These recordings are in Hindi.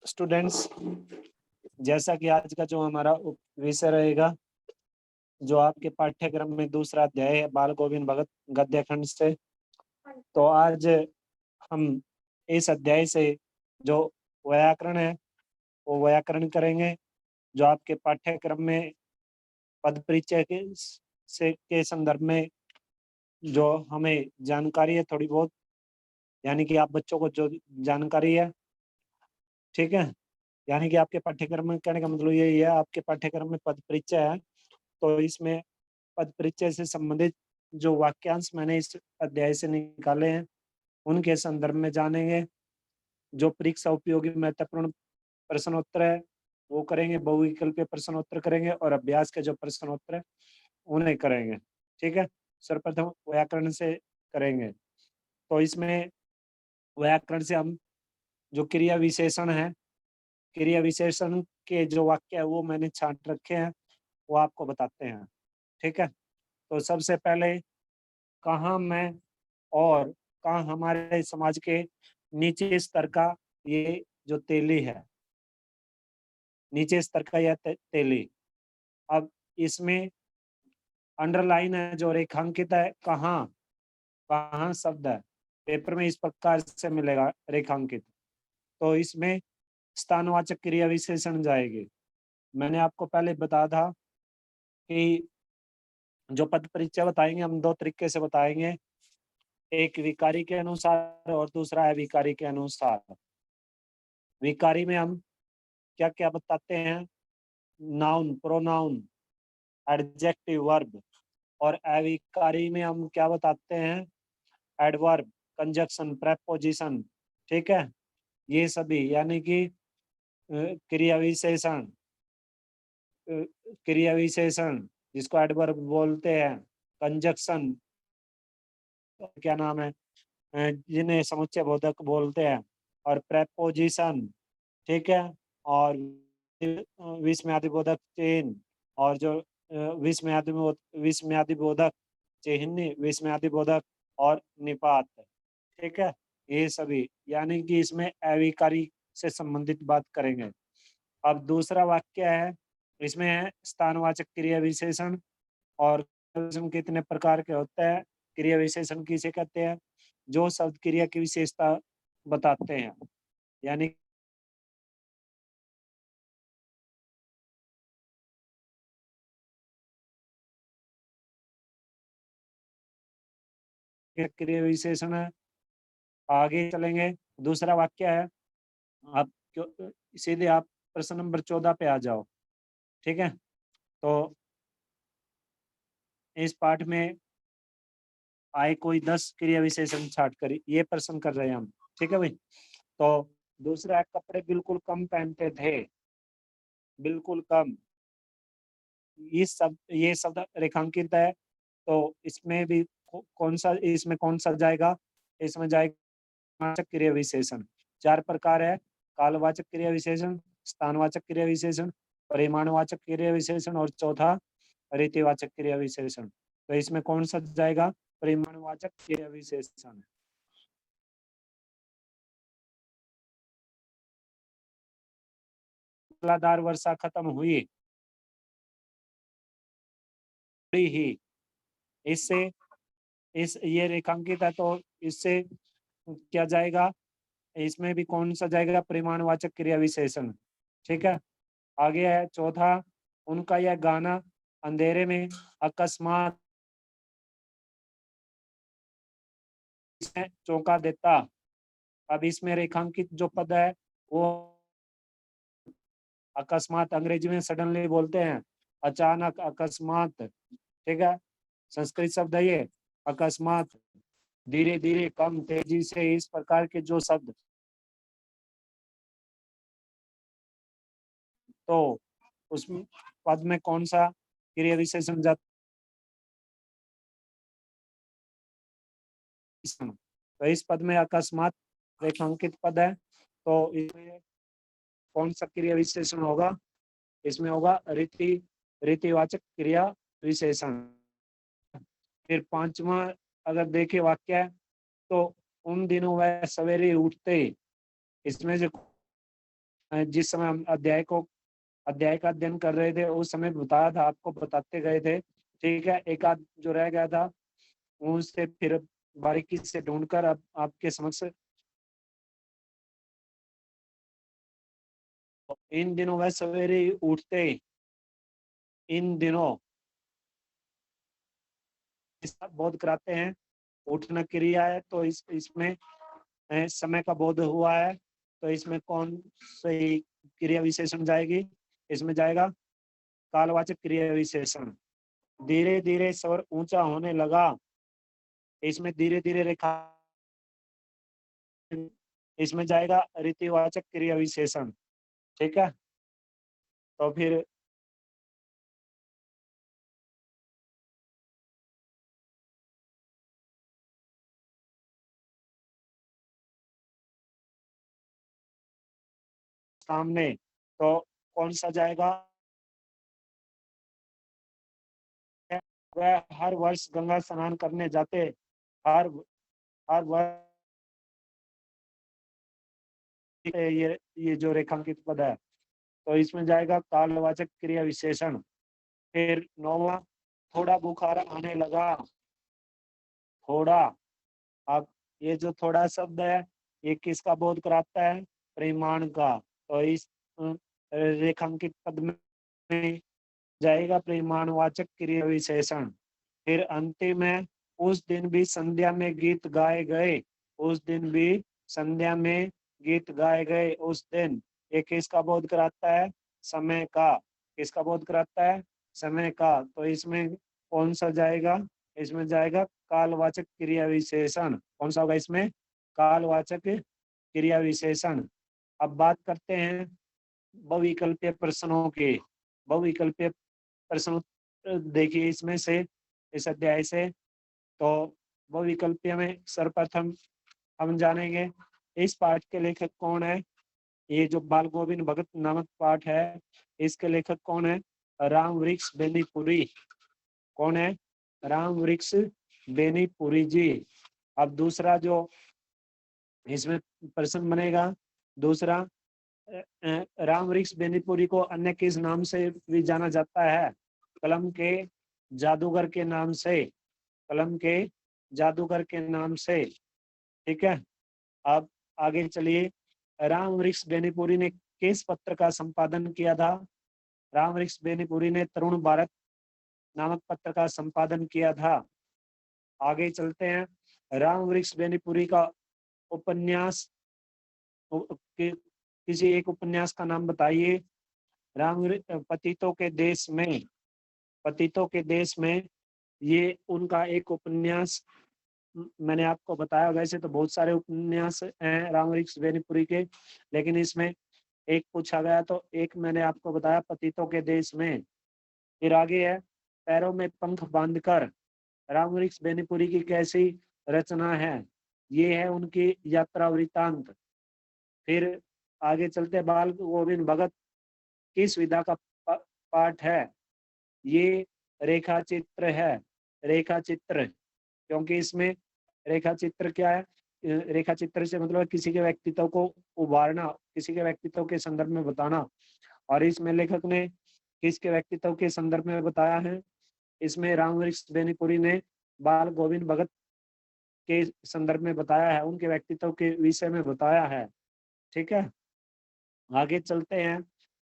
स्टूडेंट्स, जैसा कि आज का जो हमारा विषय रहेगा, जो आपके पाठ्यक्रम में दूसरा अध्याय है बाल गोविंद भगत गद्य खंड से, तो आज हम इस अध्याय से जो व्याकरण है वो व्याकरण करेंगे। जो आपके पाठ्यक्रम में पद परिचय के संदर्भ में जो हमें जानकारी है थोड़ी बहुत, यानी कि आप बच्चों को जो जानकारी है, ठीक है, यानी कि आपके पाठ्यक्रम में, कहने का मतलब यही है, आपके पाठ्यक्रम में पद परिचय है, तो इसमें पद परिचय से संबंधित जो वाक्यांश मैंने इस अध्याय से निकाले हैं उनके संदर्भ में जानेंगे। जो परीक्षा उपयोगी महत्वपूर्ण प्रश्नोत्तर है वो करेंगे, बहुविकल्पीय प्रश्नोत्तर करेंगे और अभ्यास के जो प्रश्नोत्तर है उन्हें करेंगे। ठीक है, सर्वप्रथम व्याकरण से करेंगे। तो इसमें व्याकरण से हम जो क्रिया विशेषण है, क्रिया विशेषण के जो वाक्य है वो मैंने छांट रखे हैं, वो आपको बताते हैं। ठीक है, तो सबसे पहले कहाँ मैं और कहाँ हमारे समाज के नीचे स्तर का ये जो तेली है, नीचे स्तर का यह तेली। अब इसमें अंडरलाइन है, जो रेखांकित है, कहाँ कहाँ शब्द है, पेपर में इस प्रकार से मिलेगा रेखांकित। तो इसमें स्थानवाचक क्रिया विशेषण जाएगी। मैंने आपको पहले बताया था कि जो पद परिचय बताएंगे हम दो तरीके से बताएंगे, एक विकारी के अनुसार और दूसरा है विकारी के अनुसार। विकारी में हम क्या क्या बताते हैं, नाउन, प्रोनाउन, एडजेक्टिव, वर्ब, और अविकारी में हम क्या बताते हैं, एडवर्ब, कंजक्शन, प्रेपोजिशन। ठीक है, ये सभी यानी कि क्रिया विशेषण, क्रिया विशेषण जिसको एडवर्ब बोलते हैं, कंजक्शन क्या नाम है, जिन्हें समुच्चय बोधक बोलते हैं, और प्रेपोजिशन। ठीक है, और विस्मयादिबोधक चिन्ह, और जो विस्मयादिबोधक चिन्ह, विस्मयादिबोधक और निपात। ठीक है, ये सभी यानी कि इसमें अविकारी से संबंधित बात करेंगे। अब दूसरा वाक्य है, इसमें है स्थानवाचक क्रिया विशेषण। और कितने प्रकार के होते हैं, क्रिया विशेषण किसे कहते हैं, जो शब्द क्रिया की विशेषता बताते हैं, यानी क्रिया विशेषण है। आगे चलेंगे, दूसरा वाक्य है, आप सीधे आप प्रश्न नंबर 14 पे आ जाओ। ठीक है, तो इस पाठ में आए कोई 10 क्रिया विशेषण छाट कर ये प्रश्न कर रहे हैं हम। ठीक है भाई, तो दूसरा है, कपड़े बिल्कुल कम पहनते थे, बिल्कुल कम। ये शब्द रेखांकित है, तो इसमें भी कौन सा, इसमें कौन सा जाएगा, इसमें जाएगा वाचक क्रिया विशेषण। 4 प्रकार है, कालवाचक क्रिया विशेषण, स्थानवाचक क्रिया विशेषण, परिमाणवाचक क्रिया विशेषण, और चौथा रीतिवाचक क्रिया विशेषण। तो इसमें कौन सा जाएगा, परिमाणवाचक क्रिया विशेषण। मूसलाधार वर्षा खत्म हुई ही, इससे इस ये रेखांकित है, तो इससे क्या जाएगा, इसमें भी कौन सा जाएगा, परिमाणवाचक क्रिया विशेषण। ठीक है, आगे है चौथा, उनका यह गाना अंधेरे में अकस्मात चौंका देता। अब इसमें रेखांकित जो पद है वो अकस्मात, अंग्रेजी में सडनली बोलते हैं, अचानक, अकस्मात। ठीक है, संस्कृत शब्द है ये, अकस्मात, धीरे धीरे, कम, तेजी से, इस प्रकार के जो शब्द, तो उस पद में कौन सा क्रिया विशेषण जाता, तो इस पद में अकस्मात रेखांकित पद है, तो इसमें कौन सा क्रिया विशेषण होगा, इसमें होगा रीतिवाचक क्रिया विशेषण। फिर पांचवा अगर देखे वाक्य है, तो उन दिनों वह सवेरे उठते, इसमें जो जिस समय हम अध्याय का अध्ययन कर रहे थे उस समय बताया था, आपको बताते गए थे। ठीक है, एक आध जो रह गया था उससे फिर बारीकी से ढूंढकर अब आपके समक्ष इन दिनों वह सवेरे ही उठते, इन दिनों बोध कराते हैं। उठना क्रिया है तो इसमें समय का बोध हुआ है, तो इसमें कौन सी क्रिया विशेषण जाएगी? इसमें जाएगा कालवाचक क्रिया विशेषण। धीरे धीरे स्वर ऊंचा होने लगा, इसमें धीरे धीरे रेखा, इसमें जाएगा रीतिवाचक क्रिया विशेषण। ठीक है, तो फिर सामने तो कौन सा जाएगा? वह हर वर्ष गंगा स्नान करने जाते, हर हर वर्ष, ये जो रेखांकित पद है तो इसमें जाएगा कालवाचक क्रिया विशेषण। फिर 9वां, थोड़ा बुखार आने लगा, थोड़ा। अब ये जो थोड़ा शब्द है ये किसका बोध कराता है? परिमाण का। तो इस रेखांकित पद में जाएगा परिमाणवाचक क्रिया विशेषण। फिर अंतिम है, उस दिन भी संध्या में गीत गाए गए, उस दिन भी संध्या में गीत गाए गए, उस दिन। ये किसका बोध कराता है? समय का। किसका बोध कराता है? समय का। तो इसमें कौन सा जाएगा? इसमें जाएगा कालवाचक क्रिया विशेषण। कौन सा होगा इसमें? कालवाचक क्रिया विशेषण। अब बात करते हैं बहुविकल्पीय प्रश्नों के। बहुविकल्पीय प्रश्न देखिए इसमें से, इस अध्याय से। तो बहुविकल्पीय में सर्वप्रथम हम जानेंगे इस पाठ के लेखक कौन है। ये जो बाल गोविंद भगत नामक पाठ है इसके लेखक कौन है? राम वृक्ष बेनीपुरी। कौन है? राम वृक्ष बेनीपुरी जी। अब दूसरा जो इसमें प्रश्न बनेगा, दूसरा, राम वृक्ष बेनीपुरी को अन्य किस नाम से भी जाना जाता है? कलम के जादूगर के नाम से, कलम के जादूगर के नाम से। ठीक है, अब आगे चलिए। राम वृक्ष बेनीपुरी ने किस पत्र का संपादन किया था? राम वृक्ष बेनीपुरी ने तरुण भारत नामक पत्र का संपादन किया था। आगे चलते हैं। राम वृक्ष बेनीपुरी का उपन्यास, किसी एक उपन्यास का नाम बताइए। पतितों के देश में, पतितों के देश में, ये उनका एक उपन्यास। मैंने आपको बताया, वैसे तो बहुत सारे उपन्यास हैं राम वृक्ष बेनीपुरी के, लेकिन इसमें एक पूछा गया तो एक मैंने आपको बताया, पतितों के देश में। फिर आगे है, पैरों में पंख बांधकर। राम वृक्ष बेनीपुरी की कैसी रचना है? ये है उनकी यात्रा वृतांत। फिर आगे चलते, बाल गोविंद भगत किस विधा का पाठ है? ये रेखा चित्र है, रेखा चित्र। क्योंकि इसमें रेखा चित्र क्या है? रेखा चित्र से मतलब किसी के व्यक्तित्व को उभारना, किसी के व्यक्तित्व के संदर्भ में बताना। और इसमें लेखक ने किसके व्यक्तित्व के संदर्भ में बताया है? इसमें राम वृक्ष बेनीपुरी ने बाल गोविंद भगत के संदर्भ में बताया है, उनके व्यक्तित्व के विषय में बताया है। ठीक है, आगे चलते हैं।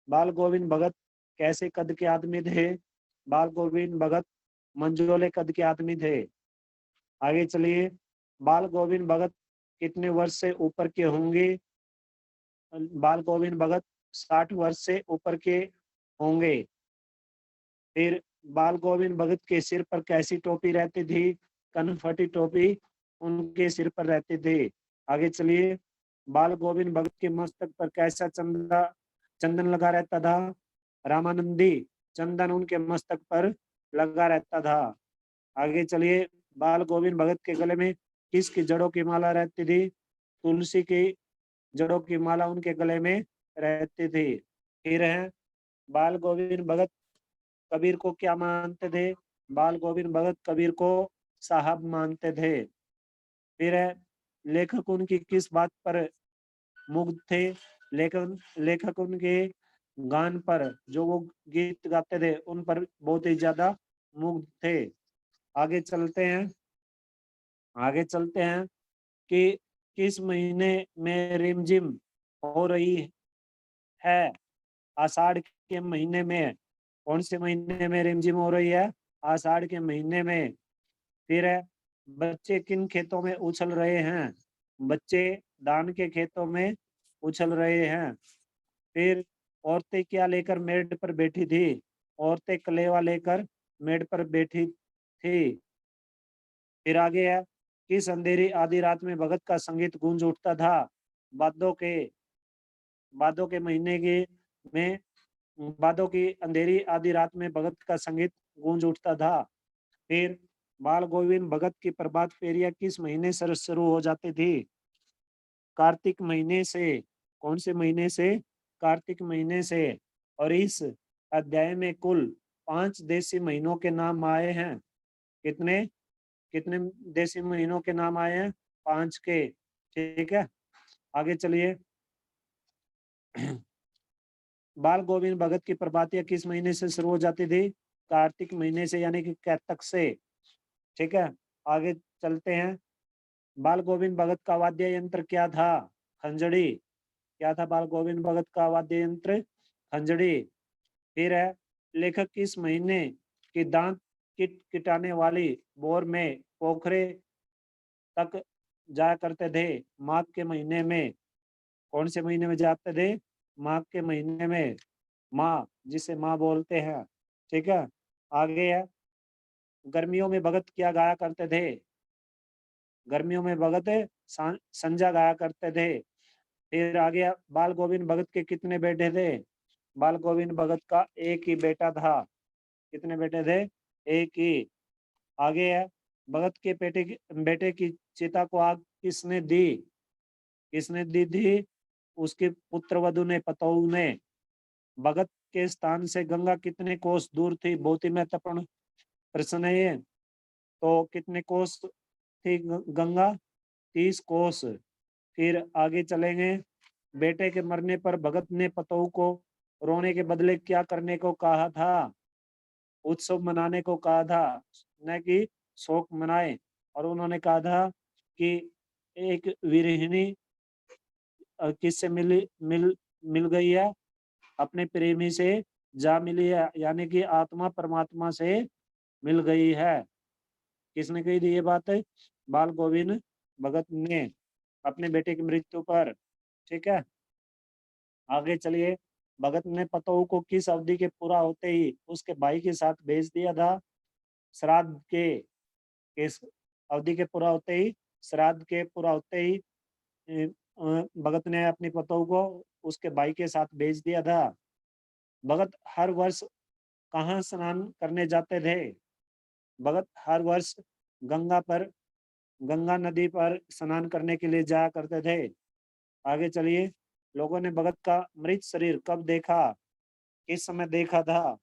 बाल गोविंद भगत कैसे कद के आदमी थे? बाल गोविंद भगत मंझोले कद के आदमी थे। आगे चलिए, बाल गोविंद भगत कितने वर्ष से ऊपर के होंगे? बाल गोविंद भगत 60 वर्ष से ऊपर के होंगे। फिर बाल गोविंद भगत के सिर पर कैसी टोपी रहती थी? कनफटी टोपी उनके सिर पर रहती थी। आगे चलिए, बाल गोविंद भगत के मस्तक पर कैसा चंदन लगा रहता था? रामानंदी चंदन उनके मस्तक पर लगा रहता था। आगे चलिए, बाल गोविंद भगत के गले में किसकी जड़ों की माला रहती थी? तुलसी की जड़ों की माला उनके गले में रहती थी। फिर है, बाल गोविंद भगत कबीर को क्या मानते थे? बाल गोविंद भगत कबीर को साहब मानते थे। फिर है, लेखक उनकी किस बात पर मुग्ध थे? लेखक उनके गान पर, जो वो गीत गाते थे उन पर बहुत ही ज्यादा मुग्ध थे। आगे चलते हैं, आगे चलते हैं कि किस महीने में रिमझिम हो रही है। आषाढ़ के महीने में। कौन से महीने में रिमझिम हो रही है? आषाढ़ के महीने में। फिर है, बच्चे किन खेतों में उछल रहे हैं? बच्चे धान के खेतों में उछल रहे हैं। फिर औरतें क्या लेकर मेड़ पर बैठी थी? औरतें कलेवा लेकर मेड़ पर बैठी थी। फिर आगे है, किस अंधेरी आधी रात में भगत का संगीत गूंज उठता था? बादों के महीने के में बादों की अंधेरी आधी रात में भगत का संगीत गूंज उठता था। फिर बाल गोविंद भगत की प्रभात फेरियां किस महीने से शुरू हो जाती थी? कार्तिक महीने से। कौन से महीने से? कार्तिक महीने से। और इस अध्याय में कुल 5 देशी महीनों के नाम आए हैं। कितने कितने देशी महीनों के नाम आए हैं? 5 के। ठीक है, आगे चलिए। बाल गोविंद भगत की प्रभातियां किस महीने से शुरू हो जाती थी? कार्तिक महीने से, यानी कि कैतक से। ठीक है, आगे चलते हैं। बाल गोविंद भगत का वाद्य यंत्र क्या था? खंजड़ी। क्या था बाल गोविंद भगत का वाद्य यंत्र? खंजड़ी। फिर है, लेखक किस महीने की दांत किटाने वाली बोर में पोखरे तक जाया करते थे? माघ के महीने में। कौन से महीने में जाते थे? माघ के महीने में। माँ, जिसे माँ बोलते हैं। ठीक है, आगे है, गर्मियों में भगत क्या गाया करते थे? गर्मियों में भगत संजा गाया करते थे। फिर आगे, बाल गोविंद भगत के कितने बेटे थे? बाल गोविंद भगत का एक ही बेटा था। कितने बेटे थे? एक ही। आगे है, भगत के बेटे की चिता को आग किसने दी? किसने दी थी? उसके पुत्र वधु ने, पतोहू ने। भगत के स्थान से गंगा कितने कोस दूर थी? बहुत ही महत्वपूर्ण प्रश्न है ये। तो कितने कोस थी गंगा? 30 कोस। फिर आगे चलेंगे। बेटे के मरने पर भगत ने पतोहू को रोने के बदले क्या करने को कहा था? उत्सव मनाने को कहा था, न कि शोक मनाए। और उन्होंने कहा था कि एक विरहिणी किससे मिल मिल गई है? अपने प्रेमी से जा मिली है, यानी कि आत्मा परमात्मा से मिल गई है। किसने कही थी ये बात? बाल गोविंद भगत ने, अपने बेटे की मृत्यु पर। ठीक है, आगे चलिए। भगत ने पतोहू को किस अवधि के पूरा होते ही उसके भाई के साथ भेज दिया था? श्राद्ध के। इस अवधि के पूरा होते ही, श्राद्ध के पूरा होते ही भगत ने अपनी पतोहू को उसके भाई के साथ भेज दिया था। भगत हर वर्ष कहाँ स्नान करने जाते थे? भगत हर वर्ष गंगा पर गंगा नदी पर स्नान करने के लिए जाया करते थे। आगे चलिए। लोगों ने भगत का मृत शरीर कब देखा? किस समय देखा था?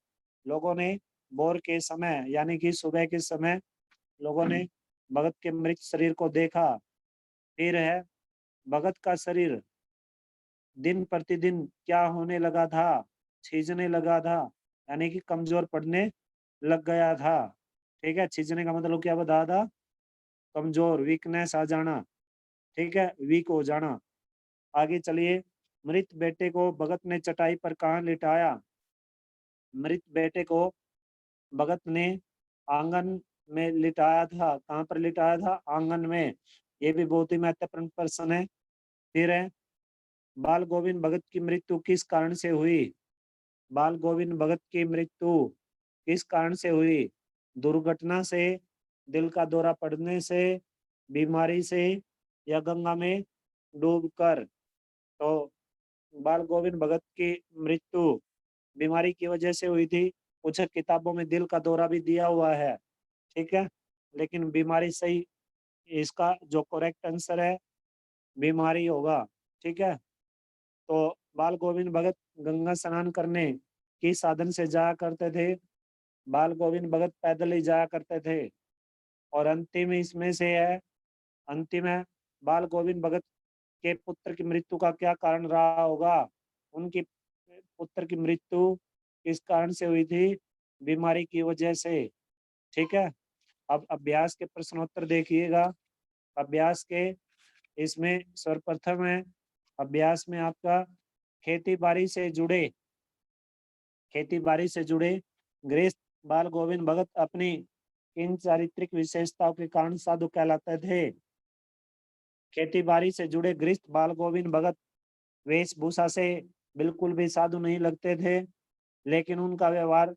लोगों ने भोर के समय, यानी कि सुबह के समय लोगों ने भगत के मृत शरीर को देखा। फिर है, भगत का शरीर दिन प्रतिदिन क्या होने लगा था? छीजने लगा था, यानी कि कमजोर पड़ने लग गया था। ठीक है, छीजने का मतलब क्या बताया था? कमजोर, वीकनेस आ जाना। ठीक है, वीक हो जाना। आगे चलिए। मृत बेटे को भगत ने चटाई पर कहाँ लिटाया? मृत बेटे को भगत ने आंगन में लिटाया था। कहाँ पर लिटाया था? आंगन में। ये भी बहुत ही महत्वपूर्ण प्रश्न है। फिर है, बाल गोविंद भगत की मृत्यु किस कारण से हुई? बाल गोविंद भगत की मृत्यु किस कारण से हुई? दुर्घटना से, दिल का दौरा पड़ने से, बीमारी से, या गंगा में डूबकर? तो बाल गोविंद भगत की मृत्यु बीमारी की वजह से हुई थी। कुछ किताबों में दिल का दौरा भी दिया हुआ है। ठीक है, लेकिन बीमारी सही, इसका जो करेक्ट आंसर है बीमारी होगा। ठीक है, तो बाल गोविंद भगत गंगा स्नान करने किस साधन से जाया करते थे? बाल गोविंद भगत पैदल ही जाया करते थे। और अंतिम इसमें से है, अंतिम है, बाल गोविंद भगत के पुत्र की मृत्यु का क्या कारण रहा होगा? उनकी पुत्र की मृत्यु किस कारण से हुई थी? बीमारी की वजह से। ठीक है? अब अभ्यास के प्रश्नोत्तर देखिएगा। अभ्यास के इसमें सर्वप्रथम है, अभ्यास में आपका खेती बाड़ी से जुड़े गृहस्थ बाल गोविंद भगत अपनी किन चारित्रिक विशेषताओं के कारण साधु कहलाते थे? खेती बाड़ी से जुड़े गृहस्थ बाल गोविंद भगत वेशभूषा से बिल्कुल भी साधु नहीं लगते थे, लेकिन उनका व्यवहार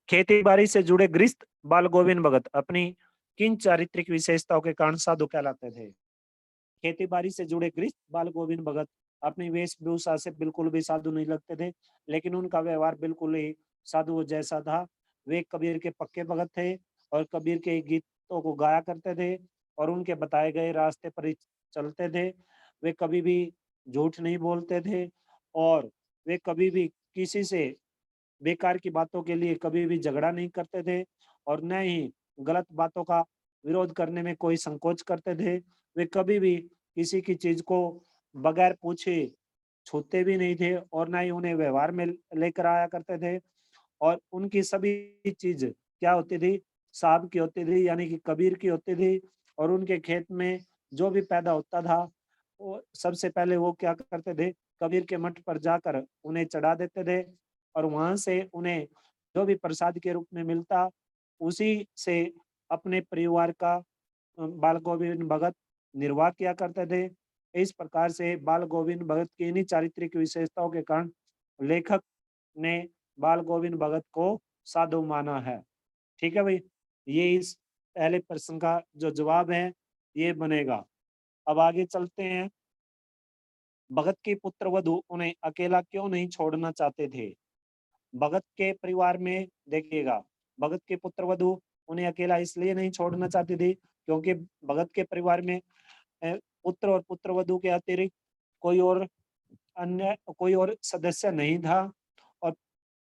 खेती बाड़ी से जुड़े गृहस्थ बाल गोविंद भगत अपनी किन चारित्रिक विशेषताओं के कारण साधु कहलाते थे? खेती बाड़ी से जुड़े गृहस्थ बाल गोविंद भगत अपनी वेशभूषा से बिल्कुल भी साधु नहीं लगते थे, लेकिन उनका व्यवहार बिल्कुल ही साधु जैसा था। वे कबीर के पक्के भगत थे और कबीर के गीतों को गाया करते थे और उनके बताए गए रास्ते पर ही चलते थे। वे कभी भी झूठ नहीं बोलते थे और वे कभी भी किसी से बेकार की बातों के लिए कभी भी झगड़ा नहीं करते थे और न ही गलत बातों का विरोध करने में कोई संकोच करते थे। वे कभी भी किसी की चीज को बगैर पूछे छूते भी नहीं थे और ना ही उन्हें व्यवहार में लेकर आया करते थे और उनकी सभी चीज क्या होती थी? साहब की होती थी, यानी कि कबीर की होती थी और उनके खेत में जो भी पैदा होता था वो सबसे पहले वो क्या करते थे? कबीर के मठ पर जाकर उन्हें चढ़ा देते थे और वहां से उन्हें जो भी प्रसाद के रूप में मिलता उसी से अपने परिवार का बाल गोविंद भगत निर्वाह किया करते थे। इस प्रकार से बाल गोविंद भगत की इन्हीं चारित्रिक विशेषताओं के कारण लेखक ने बाल गोविंद भगत को साधु माना है। ठीक है भाई, ये इस पहले प्रश्न का जो जवाब है ये बनेगा। अब आगे चलते हैं। भगत के पुत्र वधु उन्हें अकेला क्यों नहीं छोड़ना चाहते थे? भगत के परिवार में देखिएगा, भगत के पुत्र वधु उन्हें अकेला इसलिए नहीं छोड़ना चाहती थी क्योंकि भगत के परिवार में पुत्र और पुत्र वधु के अतिरिक्त कोई और सदस्य नहीं था और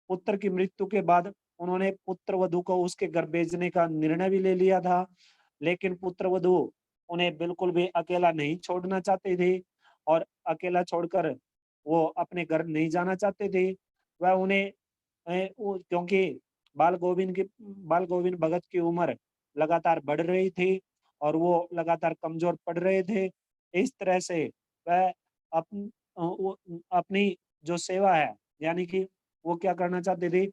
पुत्र की मृत्यु के बाद उन्होंने पुत्र वधु को उसके घर भेजने का निर्णय भी ले लिया था, लेकिन पुत्र वधु उन्हें बिल्कुल भी अकेला नहीं छोड़ना चाहते थे और अकेला छोड़कर वो अपने घर नहीं जाना चाहते थे। वह उन्हें क्योंकि बाल गोविंद भगत की उम्र लगातार बढ़ रही थी और वो लगातार कमजोर पड़ रहे थे। इस तरह से वह अपनी जो सेवा है, यानी कि वो क्या करना चाहते थे?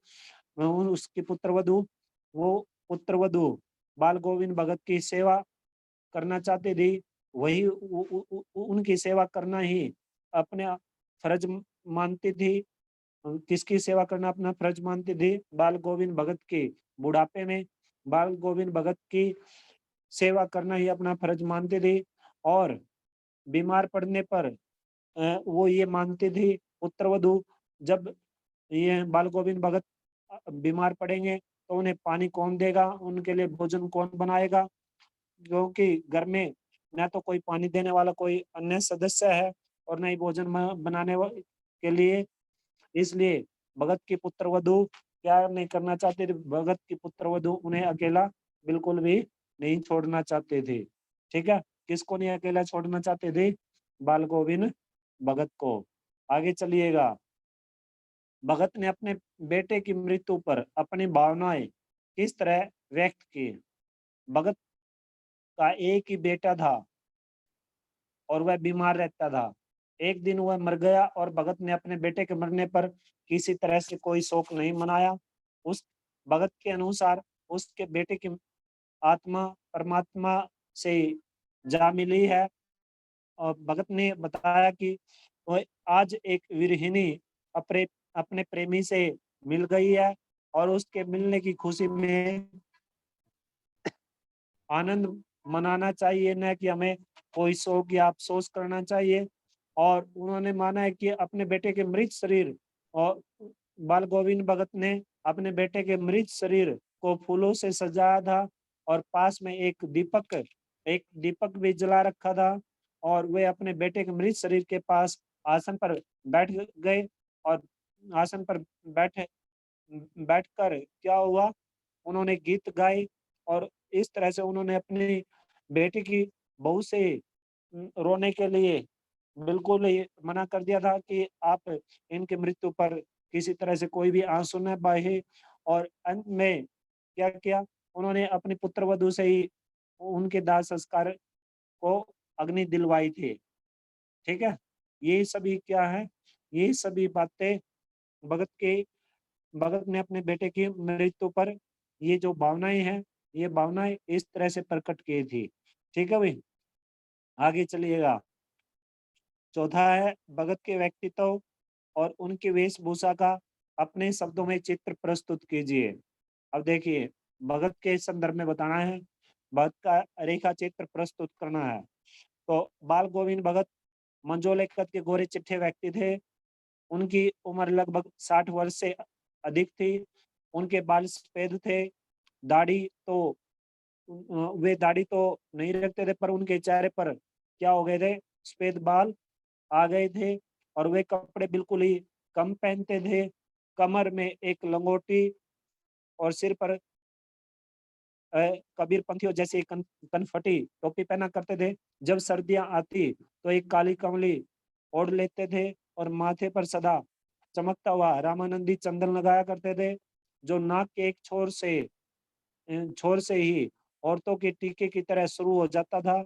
उसकी पुत्र वधु बाल गोविंद भगत की सेवा करना चाहते थे। वही उनकी सेवा करना ही अपने फर्ज मानती थी। किसकी सेवा करना अपना फर्ज मानती थी? बाल गोविंद भगत के बुढ़ापे में बाल गोविंद भगत की सेवा करना ही अपना फर्ज मानते थे और बीमार पड़ने पर वो ये मानते थे पुत्रवधु, जब ये बाल गोविंद भगत बीमार पड़ेंगे तो उन्हें पानी कौन देगा, उनके लिए भोजन कौन बनाएगा, क्योंकि घर में न तो कोई पानी देने वाला कोई अन्य सदस्य है और न ही भोजन बनाने के लिए। इसलिए भगत की पुत्र वधु क्या नहीं करना चाहते थे? भगत की पुत्र वधु उन्हें अकेला बिल्कुल भी नहीं छोड़ना चाहते थे। ठीक है, किसको नहीं अकेला छोड़ना चाहते थे? बाल गोविंद भगत को। आगे चलिएगा। भगत ने अपने बेटे की मृत्यु पर अपनी भावनाएं किस तरह व्यक्त की? भगत का एक ही बेटा था और वह बीमार रहता था। एक दिन वह मर गया और भगत ने अपने बेटे के मरने पर किसी तरह से कोई शोक नहीं मनाया। उस भगत के अनुसार उसके बेटे की आत्मा परमात्मा से जा मिली है और भगत ने बताया कि वह आज एक विरहिणी अपने प्रेमी से मिल गई है और उसके मिलने की खुशी में आनंद मनाना चाहिए, न कि हमें कोई शोक या अफसोस करना चाहिए। और उन्होंने माना है कि अपने बेटे के मृत शरीर और बाल गोविंद भगत ने अपने बेटे के मृत शरीर को फूलों से सजाया था और पास में एक दीपक भी जला रखा था और वे अपने बेटे के मृत शरीर के पास आसन पर बैठ गए और आसन पर बैठे बैठकर क्या हुआ, उन्होंने गीत गाए और इस तरह से उन्होंने अपनी बेटी की बहू से रोने के लिए बिल्कुल ही मना कर दिया था कि आप इनकी मृत्यु पर किसी तरह से कोई भी आंसू न बहे। और अंत में क्या किया, उन्होंने अपनी पुत्रवधू से ही उनके दाह संस्कार को अग्नि दिलवाई थी। ठीक है, ये सभी क्या है, ये सभी बातें भगत के भगत ने अपने बेटे की मृत्यु पर ये जो भावनाएं हैं, ये भावनाएं इस तरह से प्रकट की थी। ठीक है भाई, आगे चलिएगा। चौथा है भगत के व्यक्तित्व और उनकी वेशभूषा का अपने शब्दों में चित्र प्रस्तुत कीजिए। अब देखिए, भगत के संदर्भ में बताना है, भगत का रेखा चित्र प्रस्तुत करना है। तो बाल गोविंद भगत मंझोले कद के गोरे चिट्ठे व्यक्ति थे। उनकी उम्र लगभग 60 वर्ष से अधिक थी। उनके बाल सफेद थे। दाढ़ी तो वे दाढ़ी तो नहीं रखते थे, पर उनके चेहरे पर क्या हो गए थे, सफेद बाल आ गए थे। और वे कपड़े बिल्कुल ही कम पहनते थे। कमर में एक लंगोटी और सिर पर कबीर पंथियों जैसी कनफटी टोपी पहना करते थे। जब सर्दियां आती तो एक काली कमली ओढ़ लेते थे और माथे पर सदा चमकता हुआ रामानंदी चंदन लगाया करते थे, जो नाक के एक छोर से ही औरतों के टीके की तरह शुरू हो जाता था।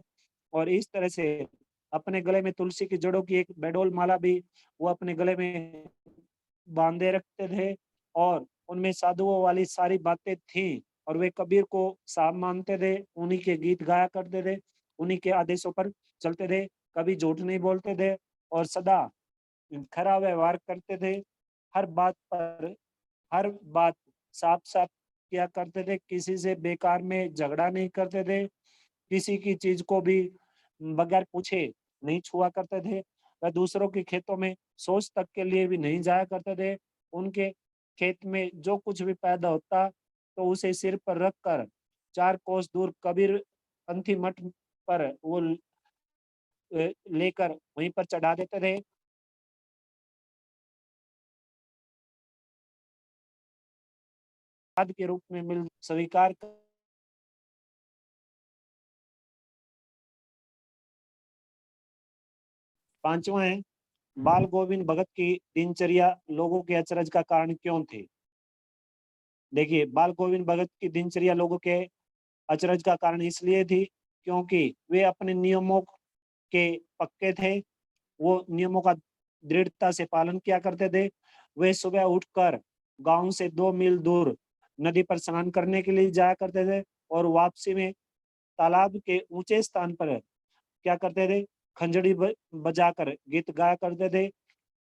और इस तरह से अपने गले में तुलसी की जड़ों की एक बेडोल माला भी वो अपने गले में बांधे रखते थे। और उनमें साधुओं वाली सारी बातें थीं और वे कबीर को साहब मानते थे, उन्हीं के गीत गाया करते थे, उन्हीं के आदेशों पर चलते थे, कभी झूठ नहीं बोलते थे और सदा खरा व्यवहार करते थे। हर बात पर हर बात साफ साफ किया करते थे, किसी से बेकार में झगड़ा नहीं करते थे, किसी की चीज को भी बगैर पूछे नहीं छुआ करते थे। वह दूसरों के खेतों में सोच तक के लिए भी नहीं जाया करते थे। उनके खेत में जो कुछ भी पैदा होता तो उसे सिर पर रख कर 4 कोस दूर कबीर पंथी मठ पर वो लेकर वहीं पर चढ़ा देते थे। प्रसाद के रूप में मिल स्वीकार कर। पांचवा है, बाल गोविंद भगत की दिनचर्या लोगों के अचरज का कारण क्यों थी। देखिए, बाल गोविंद भगत की दिनचर्या लोगों के अचरज का कारण इसलिए थी क्योंकि वे अपने नियमों के पक्के थे। वो नियमों का दृढ़ता से पालन किया करते थे। वे सुबह उठकर गांव से 2 मील दूर नदी पर स्नान करने के लिए जाया करते थे और वापसी में तालाब के ऊंचे स्थान पर क्या करते थे, खंजड़ी बजाकर गीत गाया करते थे।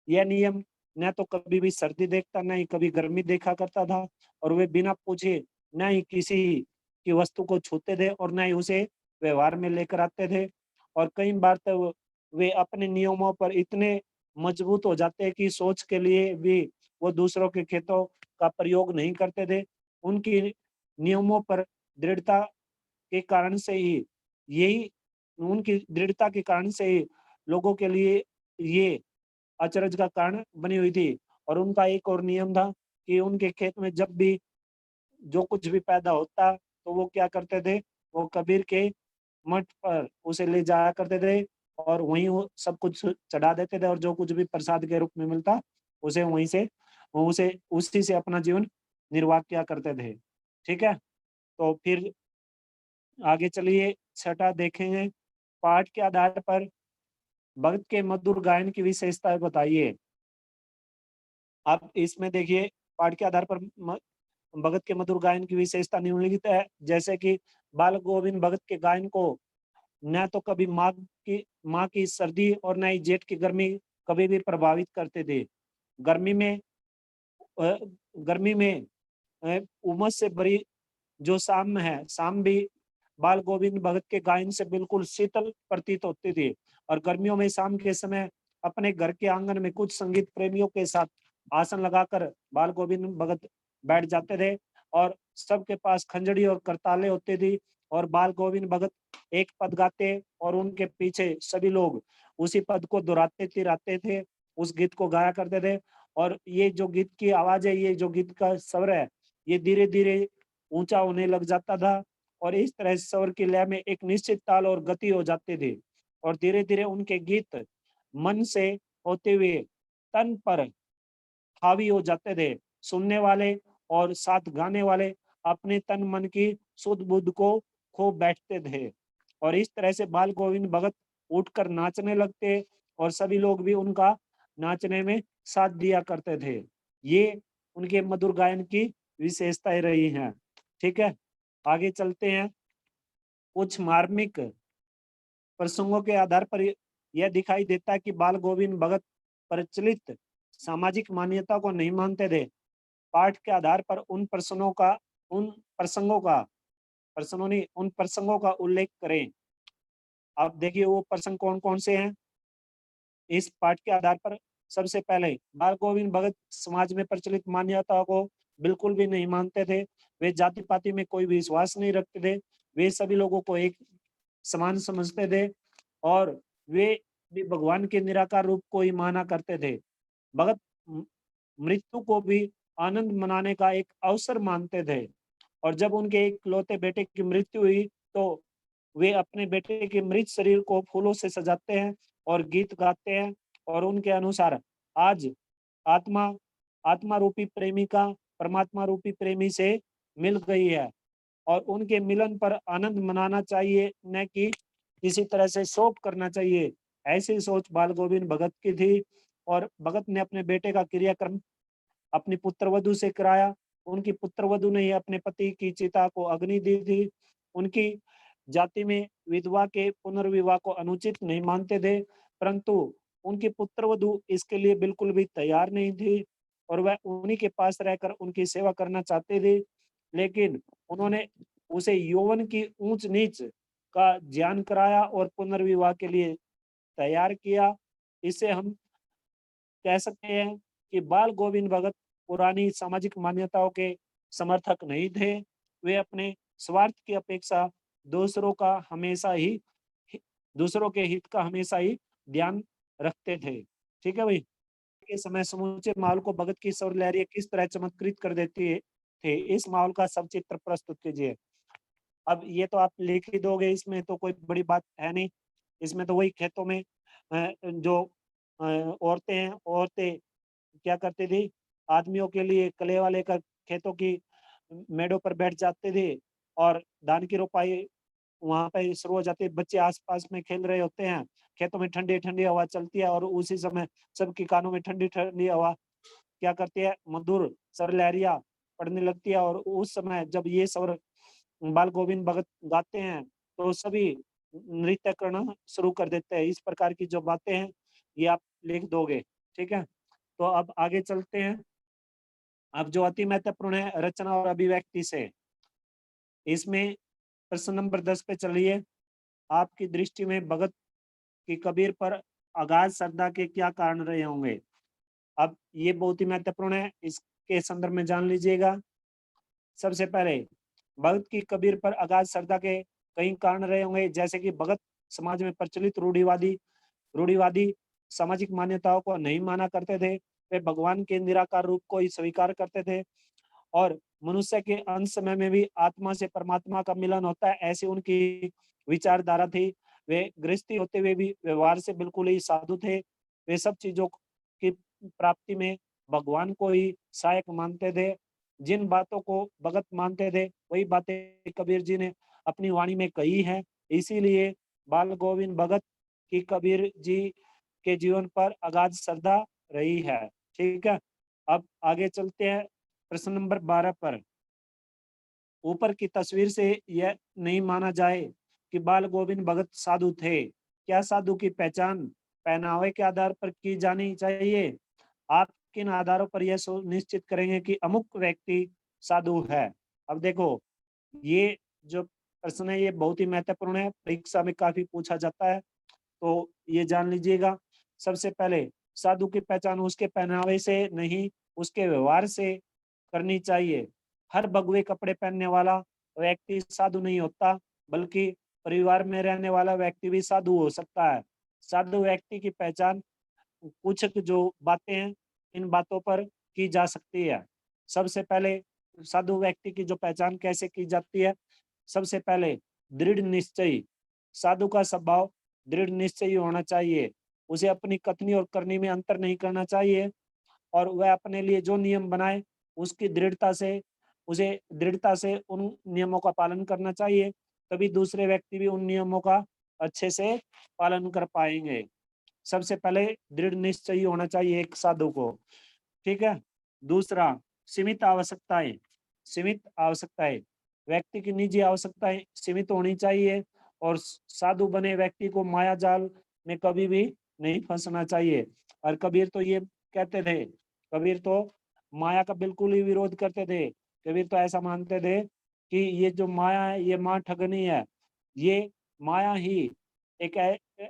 यह नियम न तो कभी भी सर्दी देखता, न ही कभी गर्मी देखा करता था। और वे बिना पूछे न ही किसी की वस्तु को छूते थे और न ही उसे व्यवहार में लेकर आते थे। और कई बार तो वे अपने नियमों पर इतने मजबूत हो जाते हैं कि सोच के लिए भी वो दूसरों के खेतों का प्रयोग नहीं करते थे। उनकी नियमों पर दृढ़ता के कारण से ही यही उनकी दृढ़ता के कारण से ही लोगों के लिए ये अचरज का कारण बनी हुई थी। और उनका एक और नियम था कि उनके खेत में जब भी जो कुछ भी पैदा होता तो वो क्या करते थे, वो कबीर के मठ पर उसे ले जाया करते थे और वहीं वो सब कुछ चढ़ा देते थे और जो कुछ भी प्रसाद के रूप में मिलता उसे वहीं से वो उसे उसी से अपना जीवन निर्वाह किया करते थे। ठीक है, तो फिर आगे चलिए, छठा देखेंगे, पाठ के आधार पर भक्त के मधुर गायन की विशेषताएं बताइए। आप इसमें देखिए, पाठ के आधार पर भगत के मधुर गायन की विशेषता निम्नलिखित है, जैसे कि बाल गोविंद भगत के गायन को न तो कभी माँ की सर्दी और न ही जेठ की गर्मी कभी भी प्रभावित करते थे। गर्मी में अ, गर्मी में उमस से भरी जो शाम है, शाम भी बाल गोविंद भगत के गायन से बिल्कुल शीतल प्रतीत होती थी। और गर्मियों में शाम के समय अपने घर के आंगन में कुछ संगीत प्रेमियों के साथ आसन लगाकर बाल गोविंद भगत बैठ जाते थे और सबके पास खंजड़ी और करताले होते थी। और बाल गोविंद भगत एक पद गाते और उनके पीछे सभी लोग उसी पद को दोहराते तिराते थे, उस गीत को गाया करते थे। और ये जो गीत की आवाज है, ये जो गीत का स्वर है, ये धीरे धीरे ऊंचा होने लग जाता था और इस तरह स्वर की लय में एक निश्चित ताल और गति हो जाते थे और धीरे धीरे उनके गीत मन से होते हुए तन पर हावी हो जाते थे। सुनने वाले और साथ गाने वाले अपने तन मन की सुध बुध को खो बैठते थे और इस तरह से बाल गोविंद भगत उठकर नाचने लगते और सभी लोग भी उनका नाचने में साथ दिया करते थे। ये उनके मधुर गायन की विशेषताएं रही हैं। ठीक है, आगे चलते हैं। कुछ मार्मिक प्रसंगों के आधार पर यह दिखाई देता है कि बाल गोविंद भगत प्रचलित सामाजिक मान्यता को नहीं मानते थे। पाठ के आधार पर उन प्रसंगों का उल्लेख करें। अब देखिए वो प्रसंग कौन कौन से हैं इस पाठ के आधार पर। सबसे पहले, बाल गोविंद भगत समाज में प्रचलित मान्यताओं को बिल्कुल भी नहीं मानते थे। वे जाति पाति में कोई विश्वास नहीं रखते थे। वे सभी लोगों को एक समान समझते थे और वे भी भगवान के निराकार रूप को ही माना करते थे। भगत मृत्यु को भी आनंद मनाने का एक अवसर मानते थे और जब उनके इकलौते बेटे की मृत्यु हुई तो वे अपने बेटे के मृत शरीर को फूलों से सजाते हैं और गीत गाते हैं और उनके अनुसार आज आत्मा आत्मा रूपी प्रेमिका परमात्मा रूपी प्रेमी से मिल गई है और उनके मिलन पर आनंद मनाना चाहिए, न कि किसी तरह से शोक करना चाहिए। ऐसी सोच बाल गोविंद भगत की थी और भगत ने अपने बेटे का क्रियाक्रम अपनी पुत्रवधु से कराया। उनकी पुत्रवधु ने ही अपने पति की चिता को अग्नि दी थी। उनकी जाति में विधवा के पुनर्विवाह को अनुचित नहीं मानते थे, परंतु उनकी पुत्रवधु इसके लिए बिल्कुल भी तैयार नहीं थी और वह उन्हीं के पास रहकर उनकी सेवा करना चाहते थे। लेकिन उन्होंने उसे यौवन की ऊंच नीच का ज्ञान कराया और पुनर्विवाह के लिए तैयार किया। इसे हम कह सकते हैं कि बाल गोविंद भगत पुरानी सामाजिक मान्यताओं के समर्थक नहीं थे। वे अपने स्वार्थ की अपेक्षा दूसरों का हमेशा ही दूसरों के हित का हमेशा ही ध्यान रखते थे। ठीक है भाई। के समय समूचे माहौल को भगत की स्वर लहरियां किस तरह चमत्कृत कर देती थे, इस माहौल का सब चित्र प्रस्तुत कीजिए। अब ये तो आप लिख ही दोगे, इसमें तो कोई बड़ी बात है नहीं। इसमें तो वही खेतों में जो औरतें क्या करती थी, आदमियों के लिए कलेवा लेकर खेतों की मेड़ों पर बैठ जाते थे और धान की रोपाई वहां पे शुरू हो जाती है। बच्चे आसपास में खेल रहे होते हैं, खेतों में ठंडी ठंडी हवा चलती है और उसी समय सबके कानों में ठंडी ठंडी हवा क्या करती है, मधुर स्वर लहरियां पड़ने लगती है और उस समय जब ये स्वर बाल गोविंद भगत गाते हैं तो सभी नृत्य करना शुरू कर देते हैं। इस प्रकार की जो बातें हैं ये आप लिख दोगे। ठीक है, तो अब आगे चलते हैं। अब जो अति महत्वपूर्ण है रचना और अभिव्यक्ति से, इसमें प्रश्न नंबर 10 पे चलिए। आपकी दृष्टि में भगत की कबीर पर अगाध श्रद्धा के क्या कारण रहे होंगे? अब ये बहुत ही महत्वपूर्ण है, इसके संदर्भ में जान लीजिएगा। सबसे पहले, भगत की कबीर पर अगाध श्रद्धा के कई कारण रहे होंगे, जैसे कि भगत समाज में प्रचलित रूढ़िवादी सामाजिक मान्यताओं को नहीं माना करते थे। वे भगवान के निराकार रूप को ही स्वीकार करते थे और मनुष्य के अंत समय में भी आत्मा से परमात्मा का मिलन होता है, ऐसी उनकी विचारधारा थी। वे गृहस्थी होते हुए भी व्यवहार से बिल्कुल ही साधु थे। वे सब चीजों की प्राप्ति में भगवान को ही सहायक मानते थे। जिन बातों को भगत मानते थे वही बातें कबीर जी ने अपनी वाणी में कही है। इसीलिए बाल गोविंद भगत की कबीर जी के जीवन पर अगाध श्रद्धा रही है। ठीक है, अब आगे चलते हैं प्रश्न नंबर 12 पर। ऊपर की तस्वीर से यह नहीं माना जाए कि बाल गोविंद भगत साधु थे। क्या साधु की पहचान पहनावे के आधार पर की जानी चाहिए? आप किन आधारों पर यह सुनिश्चित करेंगे कि अमुक व्यक्ति साधु है? अब देखो, ये जो प्रश्न है ये बहुत ही महत्वपूर्ण है, परीक्षा में काफी पूछा जाता है, तो ये जान लीजिएगा। सबसे पहले, साधु की पहचान उसके पहनावे से नहीं, उसके व्यवहार से करनी चाहिए। हर भगवे कपड़े पहनने वाला व्यक्ति साधु नहीं होता, बल्कि परिवार में रहने वाला व्यक्ति भी साधु हो सकता है। साधु व्यक्ति की पहचान कुछ जो बातें हैं इन बातों पर की जा सकती है। सबसे पहले साधु व्यक्ति की जो पहचान कैसे की जाती है? सबसे पहले दृढ़ निश्चयी। साधु का स्वभाव दृढ़ निश्चयी होना चाहिए। उसे अपनी कथनी और करनी में अंतर नहीं करना चाहिए और वह अपने लिए जो नियम बनाए उसकी दृढ़ता से उन नियमों का पालन करना चाहिए, तभी दूसरे व्यक्ति भी उन नियमों का अच्छे से पालन कर पाएंगे। सबसे पहले दृढ़ निश्चयी होना चाहिए एक साधु को, ठीक है। दूसरा, सीमित आवश्यकताएं। सीमित आवश्यकताएं, व्यक्ति की निजी आवश्यकताएं सीमित होनी चाहिए और साधु बने व्यक्ति को माया जाल में कभी भी नहीं फंसना चाहिए। और कबीर तो ये कहते थे, कबीर तो माया का बिल्कुल ही विरोध करते थे। कबीर तो ऐसा मानते थे कि ये जो माया है ये माँ ठगनी है। ये माया ही एक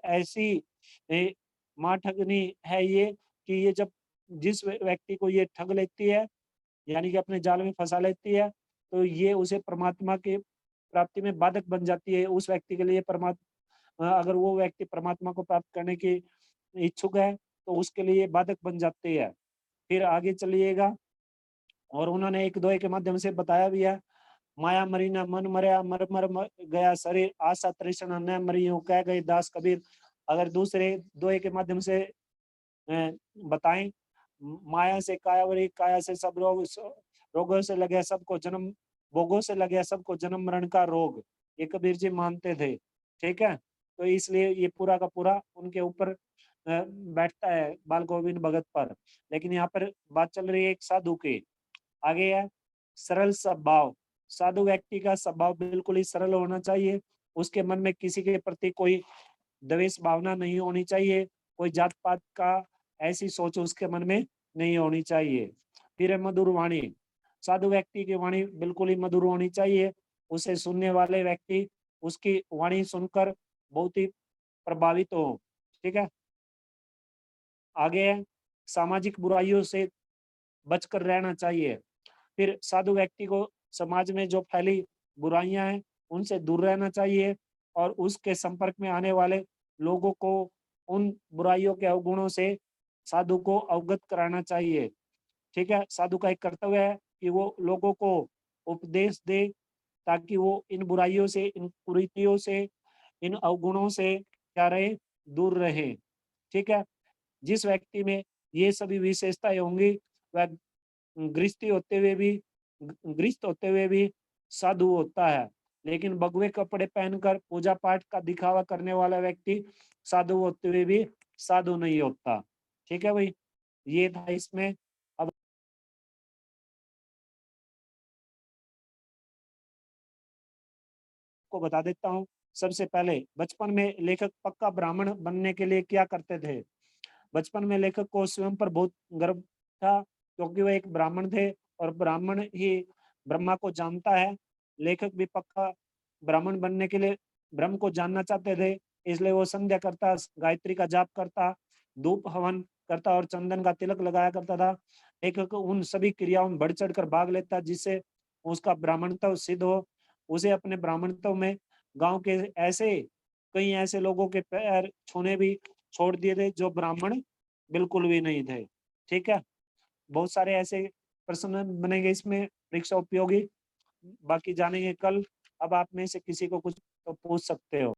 ऐसी माँ ठगनी है ये, कि ये जब जिस व्यक्ति को ये ठग लेती है, यानी कि अपने जाल में फंसा लेती है, तो ये उसे परमात्मा की प्राप्ति में बाधक बन जाती है। उस व्यक्ति के लिए अगर वो व्यक्ति परमात्मा को प्राप्त करने की इच्छुक है तो उसके लिए ये बाधक बन जाती है। फिर आगे चलिएगा, और उन्होंने एक दोहे के माध्यम से बताया भी है, माया मरी न मन मरया, गया शरीर, आशा तृष्णा न मरियो, कह गए दास कबीर। अगर दूसरे दोहे के माध्यम से बताएं, माया से काया वरी, काया से सब रोगों से लगे सबको जन्म, भोगों से लगे सबको जन्म मरण का रोग, ये कबीर जी मानते थे, ठीक है। तो इसलिए ये पूरा का पूरा उनके ऊपर बैठता है, बाल गोविंद भगत पर। लेकिन यहाँ पर बात चल रही है एक साधु की। आगे है सरल स्वभाव। साधु व्यक्ति का स्वभाव बिल्कुल ही सरल होना चाहिए। उसके मन में किसी के प्रति कोई द्वेष भावना नहीं होनी चाहिए, कोई जात पात का ऐसी सोच उसके मन में नहीं होनी चाहिए। फिर है मधुर वाणी। साधु व्यक्ति की वाणी बिल्कुल ही मधुर होनी चाहिए। उसे सुनने वाले व्यक्ति उसकी वाणी सुनकर बहुत ही प्रभावित हो, ठीक है। आगे है सामाजिक बुराइयों से बचकर रहना चाहिए। फिर साधु व्यक्ति को समाज में जो फैली बुराइयां हैं उनसे दूर रहना चाहिए और उसके संपर्क में आने वाले लोगों को उन बुराइयों के अवगुणों से साधु को अवगत कराना चाहिए, ठीक है। साधु का एक कर्तव्य है कि वो लोगों को उपदेश दे, ताकि वो इन बुराइयों से, इन कुरीतियों से, इन अवगुणों से क्या रहे, दूर रहे, ठीक है। जिस व्यक्ति में ये सभी विशेषताएं होंगी वह गृहस्थी होते हुए भी गृहस्थ होते हुए भी साधु होता है। लेकिन भगवे कपड़े पहनकर पूजा पाठ का दिखावा करने वाला व्यक्ति साधु होते हुए भी साधु नहीं होता, ठीक है भाई। ये था इसमें। अब को बता देता हूँ। सबसे पहले बचपन में लेखक पक्का ब्राह्मण बनने के लिए क्या करते थे? बचपन में लेखक को स्वयं पर बहुत गर्व था, क्योंकि वह एक ब्राह्मण थे और ब्राह्मण ही ब्रह्मा को जानता है। लेखक भी पक्का ब्राह्मण बनने के लिए ब्रह्म को जानना चाहते थे, इसलिए वो संध्या करता, गायत्री का जाप करता, धूप हवन करता और चंदन का तिलक लगाया करता था। लेखक उन सभी क्रियाओं में बढ़ चढ़ कर भाग लेता जिससे उसका ब्राह्मणत्व सिद्ध हो। उसे अपने ब्राह्मणत्व में गांव के कई ऐसे लोगों के पैर छूने भी छोड़ दिए थे जो ब्राह्मण बिल्कुल भी नहीं थे, ठीक है। बहुत सारे ऐसे प्रश्न बनेंगे इसमें परीक्षा उपयोगी, बाकी जानेंगे कल। अब आप में से किसी को कुछ तो पूछ सकते हो।